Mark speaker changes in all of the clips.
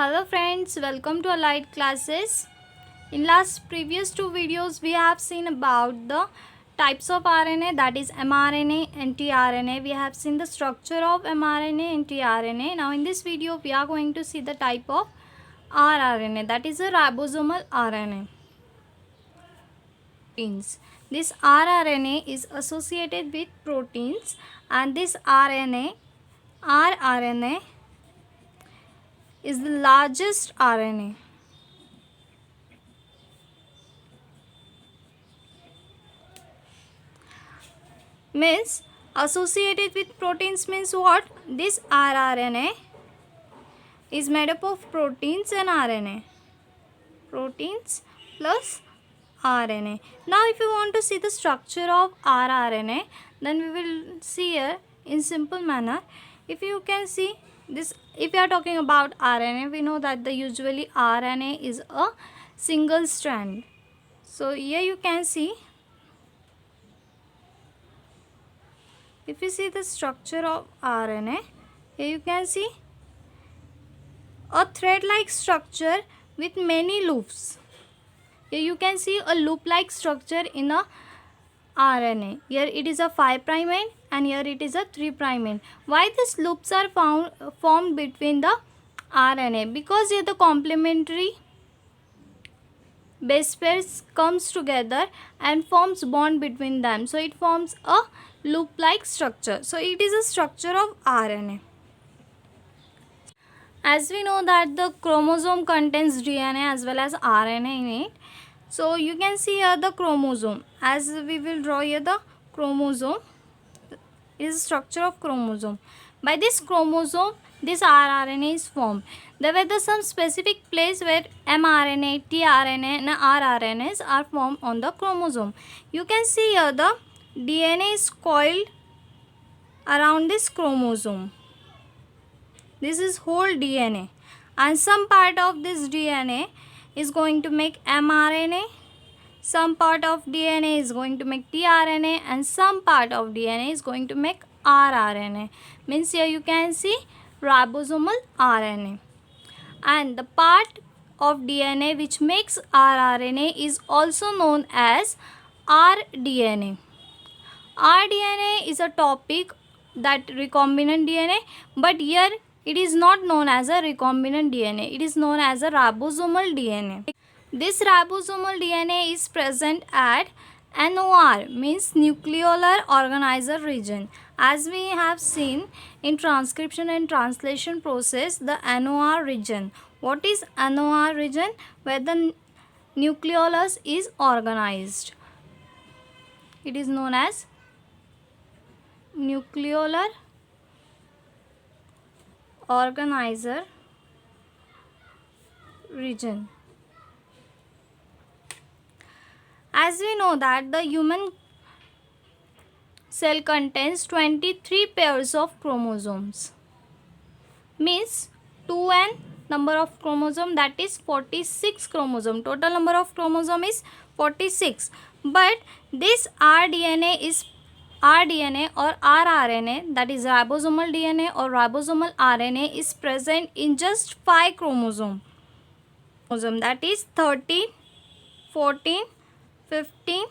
Speaker 1: Hello friends, welcome to Allied Classes. In last previous two videos we have seen about the types of RNA, that is mRNA and tRNA. We have seen the structure of mRNA and tRNA. Now in this video we are going to see the type of rRNA, that is a ribosomal RNA. This rRNA is associated with proteins, and this rRNA is the largest RNA. Means associated with proteins means what? This rRNA is made up of proteins and RNA. Proteins plus RNA. Now if you want to see the structure of rRNA, then we will see here in simple manner. If you can see this, if you are talking about RNA, we know that the usually RNA is a single strand. So here you can see, if you see the structure of RNA, here you can see a thread-like structure with many loops. Here you can see a loop-like structure in a RNA. Here it is a 5' end and here it is a 3' end. Why these loops are formed between the RNA? Because here the complementary base pairs comes together and forms bond between them. So it forms a loop-like structure. So it is a structure of RNA. As we know that the chromosome contains DNA as well as RNA in it. So you can see here the chromosome. As we will draw here the chromosome is structure of chromosome. By this chromosome, this rRNA is formed. There were some specific place where mRNA, tRNA and rRNAs are formed on the chromosome. You can see here the DNA is coiled around this chromosome. This is whole DNA, and some part of this DNA is going to make mRNA, some part of DNA is going to make tRNA, and some part of DNA is going to make rRNA. Means here you can see ribosomal RNA. And the part of DNA which makes rRNA is also known as rDNA. rDNA is a topic, that recombinant DNA, but here it is not known as a recombinant DNA. It is known as a ribosomal DNA. This ribosomal DNA is present at NOR, means nucleolar organizer region. As we have seen in transcription and translation process, the NOR region. What is NOR region? Where the nucleolus is organized. It is known as nucleolar organizer region. As we know that the human cell contains 23 pairs of chromosomes, means 2n number of chromosome, that is 46 chromosome. Total number of chromosome is 46. But this rDNA or rRNA, that is ribosomal DNA or ribosomal RNA, is present in just 5 chromosomes. That is 13, 14, 15,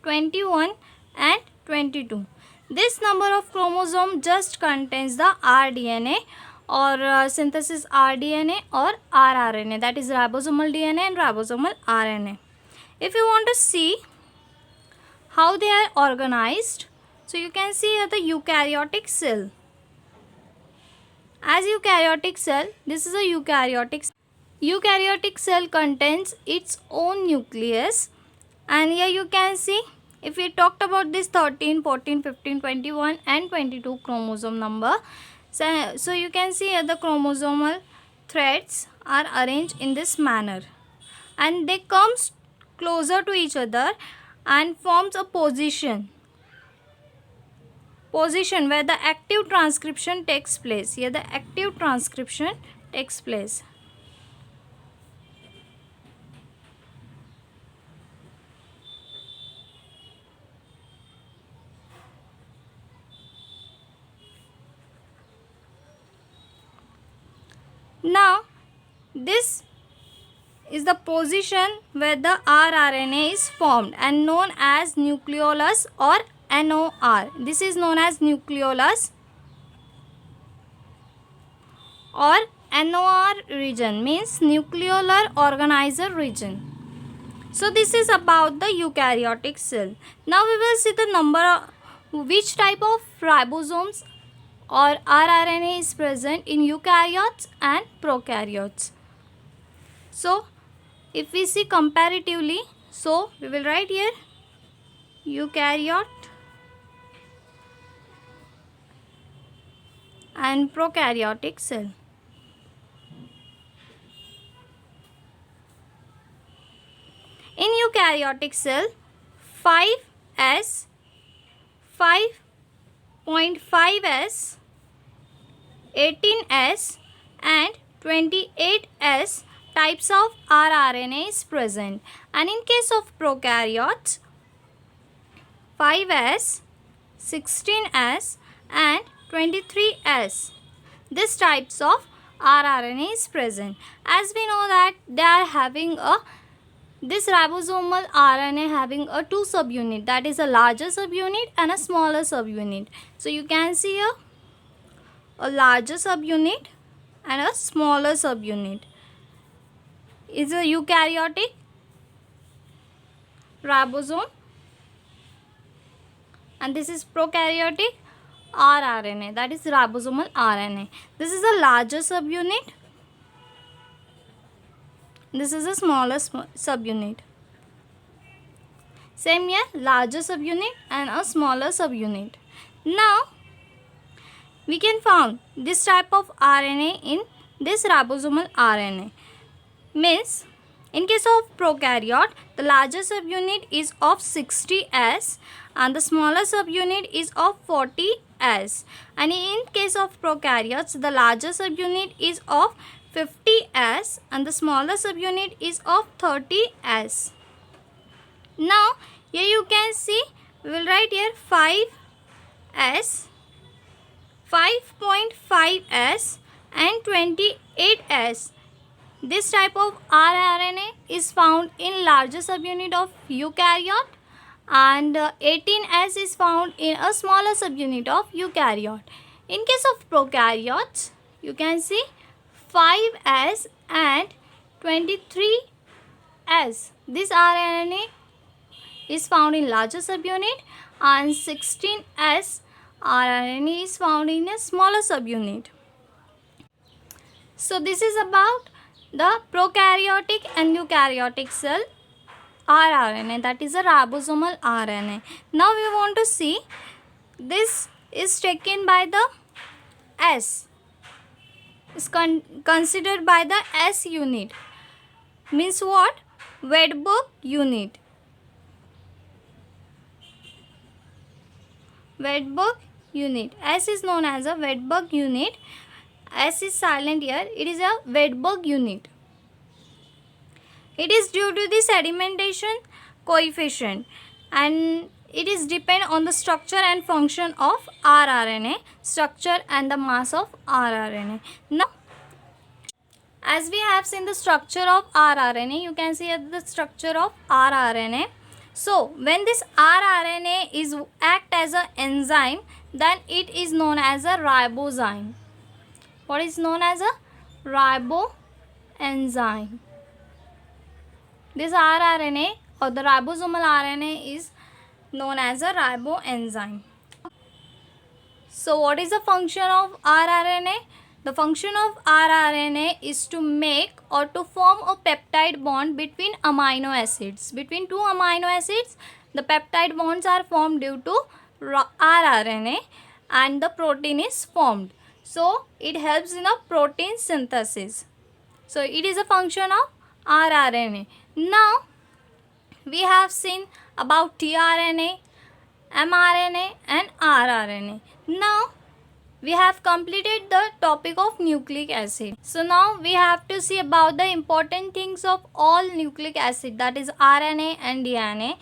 Speaker 1: 21 and 22. This number of chromosome just contains the rDNA or synthesis rDNA or rRNA, that is ribosomal DNA and ribosomal RNA. If you want to see how they are organized, so you can see here the eukaryotic cell. As eukaryotic cell, this is a eukaryotic cell. Eukaryotic cell contains its own nucleus, and here you can see, if we talked about this 13, 14, 15, 21 and 22 chromosome number, so you can see here the chromosomal threads are arranged in this manner, and they come closer to each other and forms a position where the active transcription takes place. Here the active transcription takes place. Now This is the position where the rRNA is formed and known as nucleolus or NOR. This is known as nucleolus or NOR region, means nucleolar organizer region. So this is about the eukaryotic cell. Now we will see the number of which type of ribosomes or rRNA is present in eukaryotes and prokaryotes. So if we see comparatively, so we will write here eukaryote and prokaryotic cell. In eukaryotic cell, 5S, 5.5S, 18S and 28S types of rRNA is present, and in case of prokaryotes, 5S, 16S and 23S. These types of rRNA is present. As we know that they are having this ribosomal RNA having a two subunit, that is a larger subunit and a smaller subunit. So you can see a larger subunit and a smaller subunit. Is a eukaryotic ribosome, and this is prokaryotic rRNA, that is ribosomal RNA. This is a larger subunit. This is a smaller subunit. Same here, larger subunit and a smaller subunit. Now we can found this type of RNA in this ribosomal RNA. Means in case of prokaryote, the larger subunit is of 60S and the smaller subunit is of 40S. And in case of prokaryotes, the larger subunit is of 50S and the smaller subunit is of 30S. Now here you can see, we will write here 5S, 5.5S and 28S. This type of rRNA is found in larger subunit of eukaryote, and 18S is found in a smaller subunit of eukaryote. In case of prokaryotes, you can see 5S and 23S. This rRNA is found in larger subunit, and 16S rRNA is found in a smaller subunit. So this is about the prokaryotic and eukaryotic cell rRNA, that is a ribosomal RNA. Now we want to see, this is taken by the S, is considered by the S unit. Means what? Wedberg unit. Wedberg unit. S is known as a Wedberg unit. S is silent here. It is a Wedberg unit. It is due to the sedimentation coefficient, and it is depend on the structure and function of rRNA, structure and the mass of rRNA. Now, as we have seen the structure of rRNA, you can see the structure of rRNA. So, when this rRNA is act as an enzyme, then it is known as a ribozyme. What is known as a riboenzyme? This rRNA or the ribosomal RNA is known as a riboenzyme. So what is the function of rRNA? The function of rRNA is to make or to form a peptide bond between amino acids. Between two amino acids, the peptide bonds are formed due to rRNA and the protein is formed. So it helps in a protein synthesis. So it is a function of rRNA. Now we have seen about tRNA, mRNA and rRNA. Now we have completed the topic of nucleic acid. So now we have to see about the important things of all nucleic acid, that is RNA and DNA.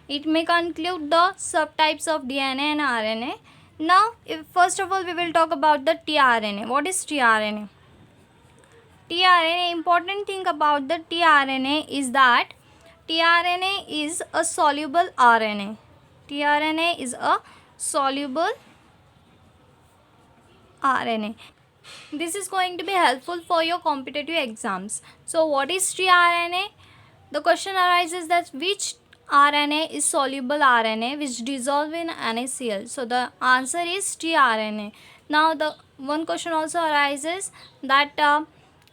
Speaker 1: It may conclude the subtypes of DNA and RNA. Now first of all we will talk about the tRNA. What is tRNA? tRNA, important thing about the tRNA is that tRNA is a soluble RNA. tRNA is a soluble RNA. This is going to be helpful for your competitive exams. So what is tRNA? The question arises that which RNA is soluble RNA which dissolve in NaCl. So the answer is tRNA. Now the one question also arises that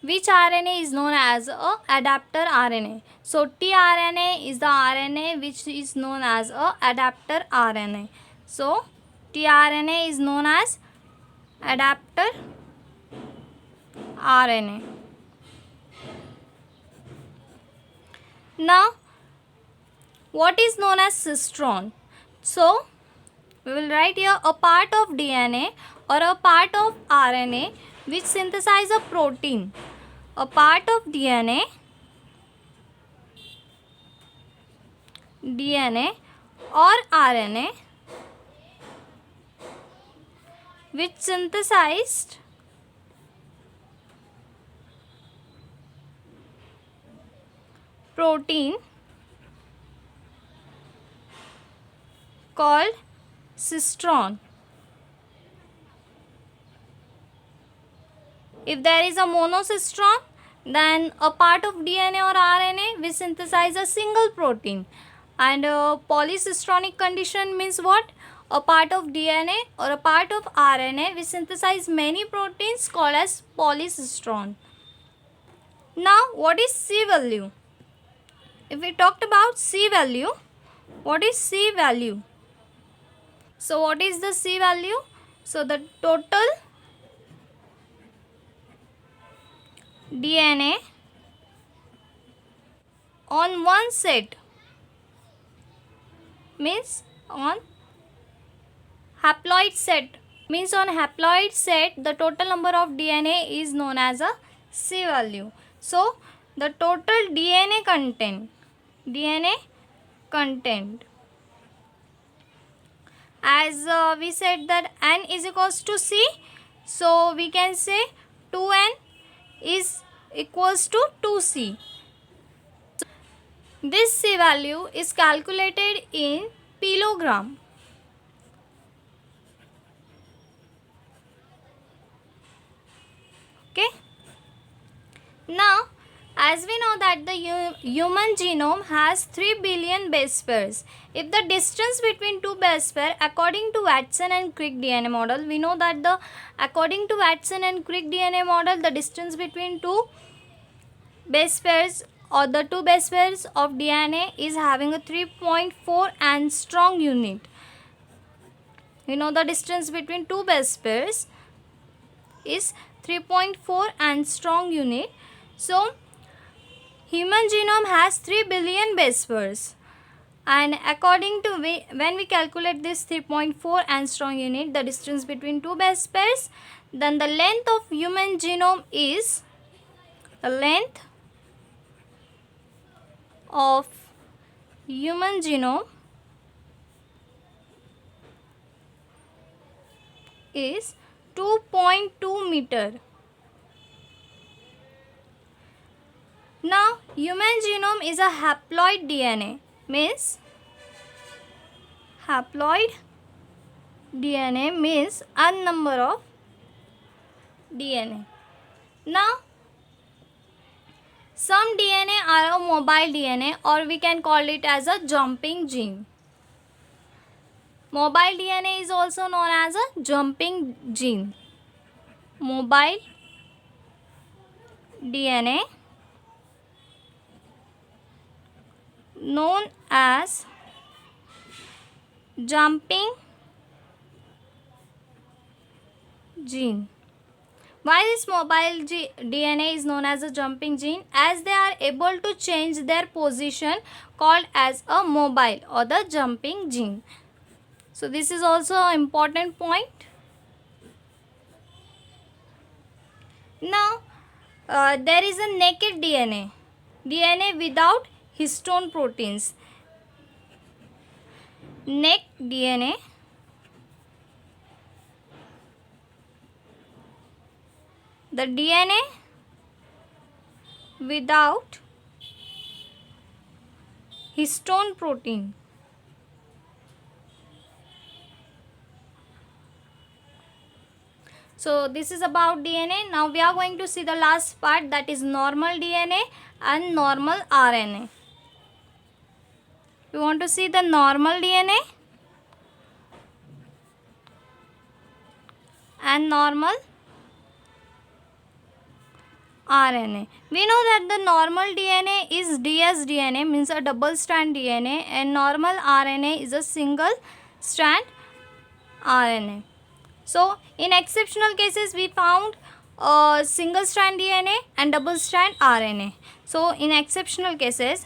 Speaker 1: which RNA is known as a adapter RNA. So tRNA is the RNA which is known as a adapter RNA. So tRNA is known as adapter RNA. Now what is known as cistron? So we will write here a part of DNA or a part of RNA which synthesize a protein. A part of DNA or RNA which synthesized protein called cistron. If there is a monocistron, then a part of DNA or RNA will synthesize a single protein. And polycistronic condition means what? A part of DNA or a part of RNA will synthesize many proteins called as polycistron. Now what is C value? If we talked about C value, what is C value? So what is the C value? So the total DNA on one set means on haploid set, means on haploid set the total number of DNA is known as a C value. So the total DNA content as we said that N is equals to C, so we can say 2N is equals to 2C. This C value is calculated in kilogram. Okay. Now as we know that the human genome has 3 billion base pairs. If the distance between two base pairs according to Watson and Crick DNA model, we know that according to Watson and Crick DNA model, the distance between two base pairs or the two base pairs of DNA is having a 3.4 angstrom unit. We know the distance between two base pairs is 3.4 angstrom unit. So human genome has 3 billion base pairs, and according to when we calculate this 3.4 angstrom unit, the distance between two base pairs, then the length of human genome is the length of human genome is 2.2 meter. Now human genome is a haploid DNA, means haploid DNA means a number of DNA. Now some DNA are a mobile DNA, or we can call it as a jumping gene. Mobile DNA is also known as a jumping gene. Mobile DNA known as jumping gene. Why this mobile DNA is known as a jumping gene? As they are able to change their position, called as a mobile or the jumping gene. So this is also an important point. Now there is a naked DNA without histone proteins. Naked DNA the DNA without histone protein. So this is about DNA. Now we are going to see the last part, that is normal DNA and normal RNA. We want to see the normal DNA and normal RNA. We know that the normal DNA is dsDNA, means a double strand DNA, and normal RNA is a single strand RNA. So in exceptional cases we found single strand DNA and double strand RNA. So in exceptional cases,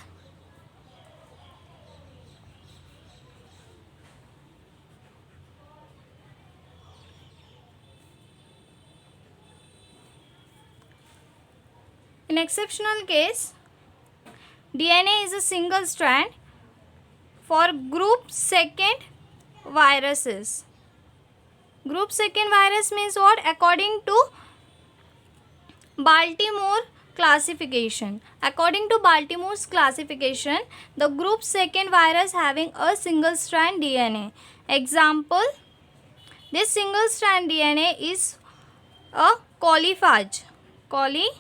Speaker 1: DNA is a single strand for group second viruses. Group second virus means what? According to Baltimore classification. According to Baltimore's classification, the group second virus having a single strand DNA. Example, this single strand DNA is a coliphage. Coliphage.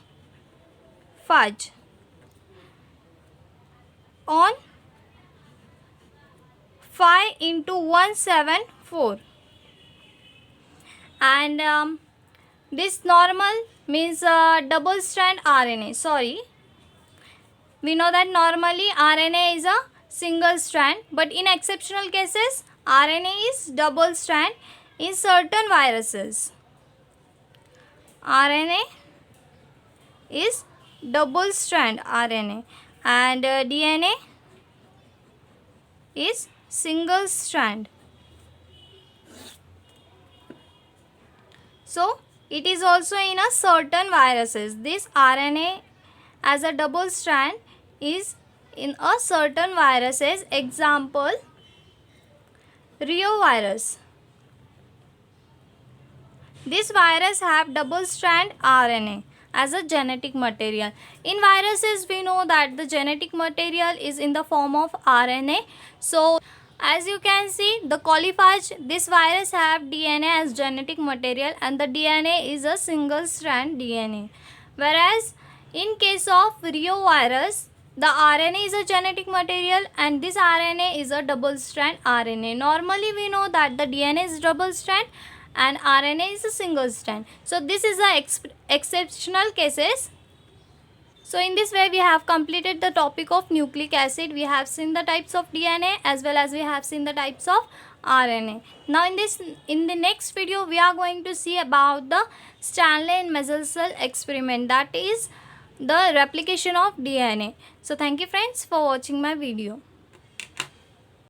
Speaker 1: On 5:174. And this normal means double strand RNA. Sorry, we know that normally RNA is a single strand, but in exceptional cases RNA is double strand in certain viruses. RNA is double strand RNA and DNA is single strand. So it is also in a certain viruses. This RNA as a double strand is in a certain viruses. Example, reovirus. This virus have double strand RNA as a genetic material. In viruses we know that the genetic material is in the form of RNA. So as you can see, the coliphage, this virus have DNA as genetic material and the DNA is a single strand DNA. Whereas in case of reovirus, the RNA is a genetic material and this RNA is a double strand RNA. Normally we know that the DNA is double strand and RNA is a single strand. So this is the exceptional cases. So in this way we have completed the topic of nucleic acid. We have seen the types of DNA as well as we have seen the types of RNA. Now in the next video we are going to see about the Stanley and Meselson experiment, that is the replication of DNA. So thank you friends for watching my video.